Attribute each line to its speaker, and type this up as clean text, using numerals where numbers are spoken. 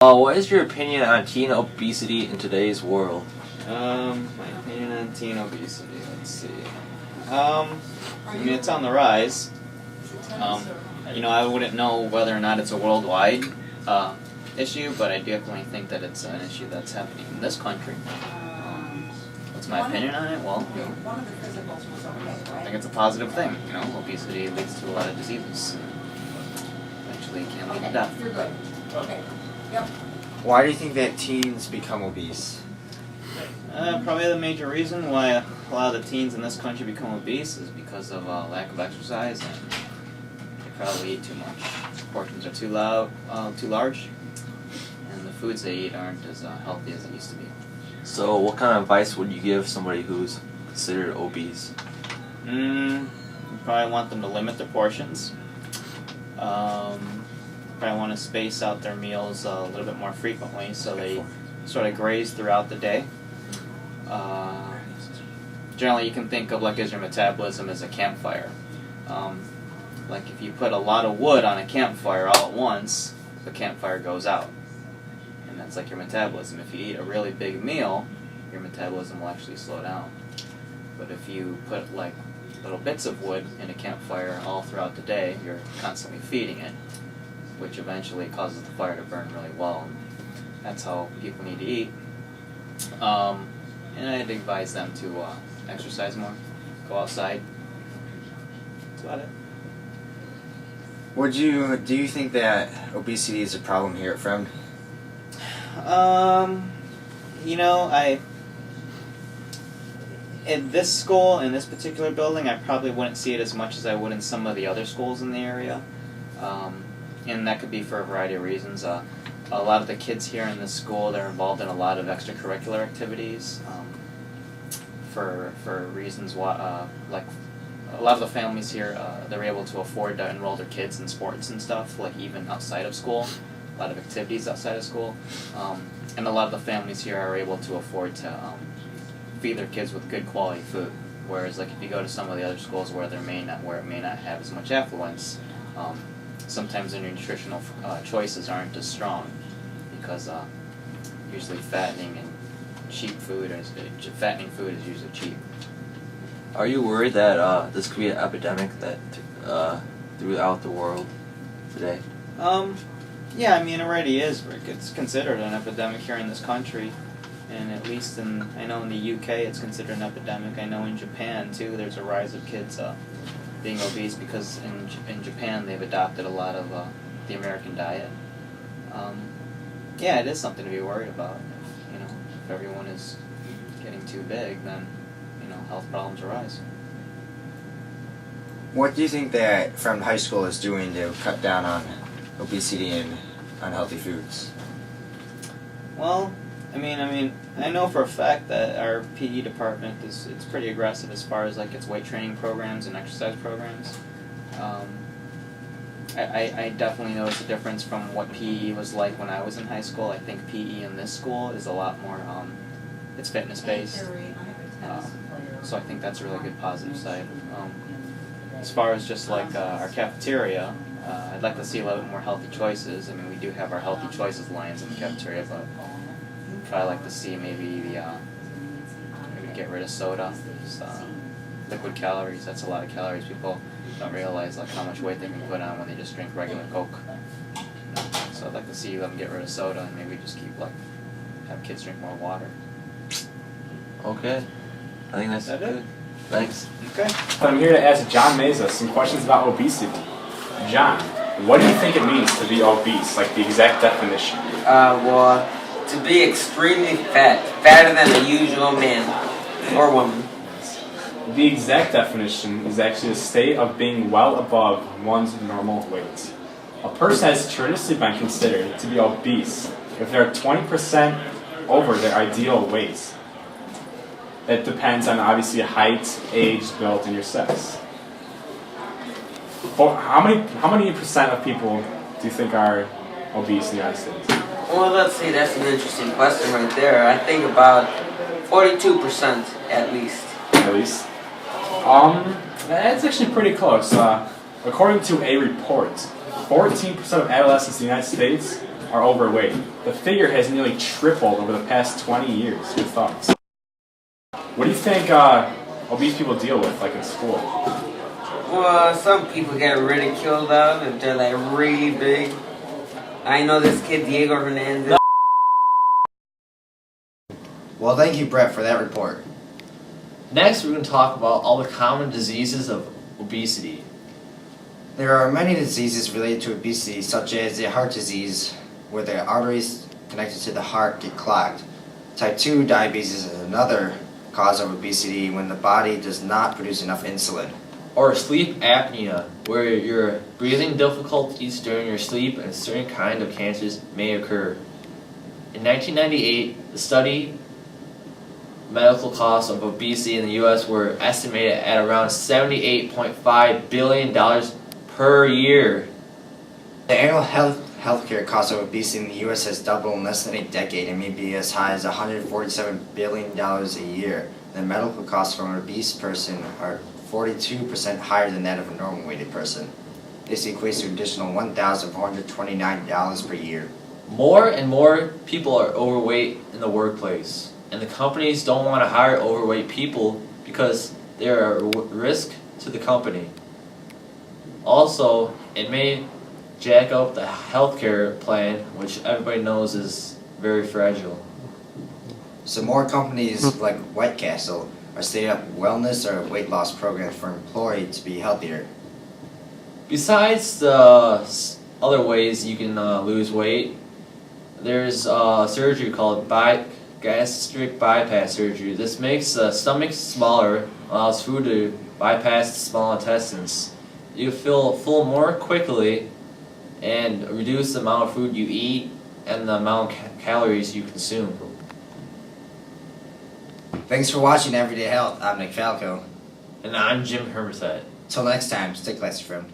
Speaker 1: What is your opinion on teen obesity in today's world?
Speaker 2: My opinion on teen obesity. Let's see. I mean, it's on the rise. I wouldn't know whether or not it's a worldwide issue, but I definitely think that it's an issue that's happening in this country. What's my opinion on it? Well, I think it's a positive thing. Obesity leads to a lot of diseases. Eventually, it can lead to death.
Speaker 3: You're good. Okay. Yep.
Speaker 4: Why do you think that teens become obese?
Speaker 2: Probably the major reason why a lot of the teens in this country become obese is because of lack of exercise, and they probably eat too much. Portions are too large, and the foods they eat aren't as healthy as it used to be.
Speaker 1: So what kind of advice would you give somebody who's considered obese?
Speaker 2: You probably want them to limit their portions. Probably want to space out their meals a little bit more frequently so they sort of graze throughout the day. Generally, you can think of as your metabolism as a campfire. Like if you put a lot of wood on a campfire all at once, the campfire goes out. And that's like your metabolism. If you eat a really big meal, your metabolism will actually slow down. But if you put little bits of wood in a campfire all throughout the day, you're constantly feeding it, which eventually causes the fire to burn really well. And that's how people need to eat. And I'd advise them to exercise more, go outside. That's about it.
Speaker 4: Do you think that obesity is a problem here at Fremd?
Speaker 2: In this school, in this particular building, I probably wouldn't see it as much as I would in some of the other schools in the area. And that could be for a variety of reasons. A lot of the kids here in this school, they're involved in a lot of extracurricular activities for reasons why, a lot of the families here, they're able to afford to enroll their kids in sports and stuff, even outside of school, a lot of activities outside of school. And a lot of the families here are able to afford to feed their kids with good quality food. Whereas if you go to some of the other schools where it may not have as much affluence, sometimes their nutritional choices aren't as strong because usually fattening food is usually cheap.
Speaker 1: Are you worried that this could be an epidemic that throughout the world today?
Speaker 2: Yeah, I mean, it already is. It's considered an epidemic here in this country. And at least I know in the UK it's considered an epidemic. I know in Japan, too, there's a rise of kids being obese because in Japan they've adopted a lot of the American diet. Yeah, it is something to be worried about. If everyone is getting too big, then health problems arise.
Speaker 4: What do you think that Fremd High School is doing to cut down on obesity and unhealthy foods?
Speaker 2: Well, I know for a fact that our PE department it's pretty aggressive as far as its weight training programs and exercise programs. I definitely noticed a difference from what PE was like when I was in high school. I think PE in this school is a lot more, it's fitness based. So I think that's a really good positive side. As far as just our cafeteria, I'd like to see a little bit more healthy choices. We do have our healthy choices lines in the cafeteria, but I'd like to see maybe get rid of soda, liquid calories. That's a lot of calories. People don't realize how much weight they can put on when they just drink regular Coke. So I'd like to see them get rid of soda and maybe just keep have kids drink more water.
Speaker 1: Okay, I think that's
Speaker 2: Is that
Speaker 1: good.
Speaker 2: it?
Speaker 1: Thanks.
Speaker 2: Okay.
Speaker 5: I'm here to ask John Meza some questions about obesity. John, what do you think it means to be obese, the exact definition?
Speaker 6: Well, to be extremely fat, fatter than the usual man or woman.
Speaker 5: The exact definition is actually a state of being well above one's normal weight. A person has traditionally been considered to be obese if they're 20% over their ideal weight. It depends on obviously height, age, build, and your sex. But how many percent of people do you think are obese in the United States?
Speaker 6: Well, let's see, that's an interesting question right there. I think about 42% at least.
Speaker 5: At least. That's actually pretty close. According to a report, 14% of adolescents in the United States are overweight. The figure has nearly tripled over the past 20 years. Your thoughts? What do you think obese people deal with, like in school?
Speaker 6: Well, some people get ridiculed of if they're like really big. I know this kid Diego Hernandez.
Speaker 4: Well, thank you, Brett, for that report.
Speaker 7: Next, we're going to talk about all the common diseases of obesity.
Speaker 4: There are many diseases related to obesity, such as the heart disease, where the arteries connected to the heart get clogged. Type 2 diabetes is another cause of obesity when the body does not produce enough insulin.
Speaker 7: Or sleep apnea, where your breathing difficulties during your sleep and certain kind of cancers may occur. In 1998, the study medical costs of obesity in the U.S. were estimated at around $78.5 billion per year.
Speaker 4: The annual healthcare cost of obesity in the U.S. has doubled in less than a decade and may be as high as $147 billion a year. The medical costs for an obese person are 42% higher than that of a normal weighted person. This equates to an additional $1,429 per year.
Speaker 7: More and more people are overweight in the workplace, and the companies don't want to hire overweight people because they are a risk to the company. Also, it may jack up the healthcare plan, which everybody knows is very fragile.
Speaker 4: So more companies like White Castle are setting up wellness or weight loss programs for employees to be healthier.
Speaker 7: Besides the other ways you can lose weight, there's surgery called gastric bypass surgery. This makes the stomach smaller, allows food to bypass the small intestines. You feel full more quickly and reduce the amount of food you eat and the amount of calories you consume.
Speaker 4: Thanks for watching Everyday Health. I'm Nick Falco.
Speaker 7: And I'm Jim Hermstead.
Speaker 4: Till next time, stay classy, friend.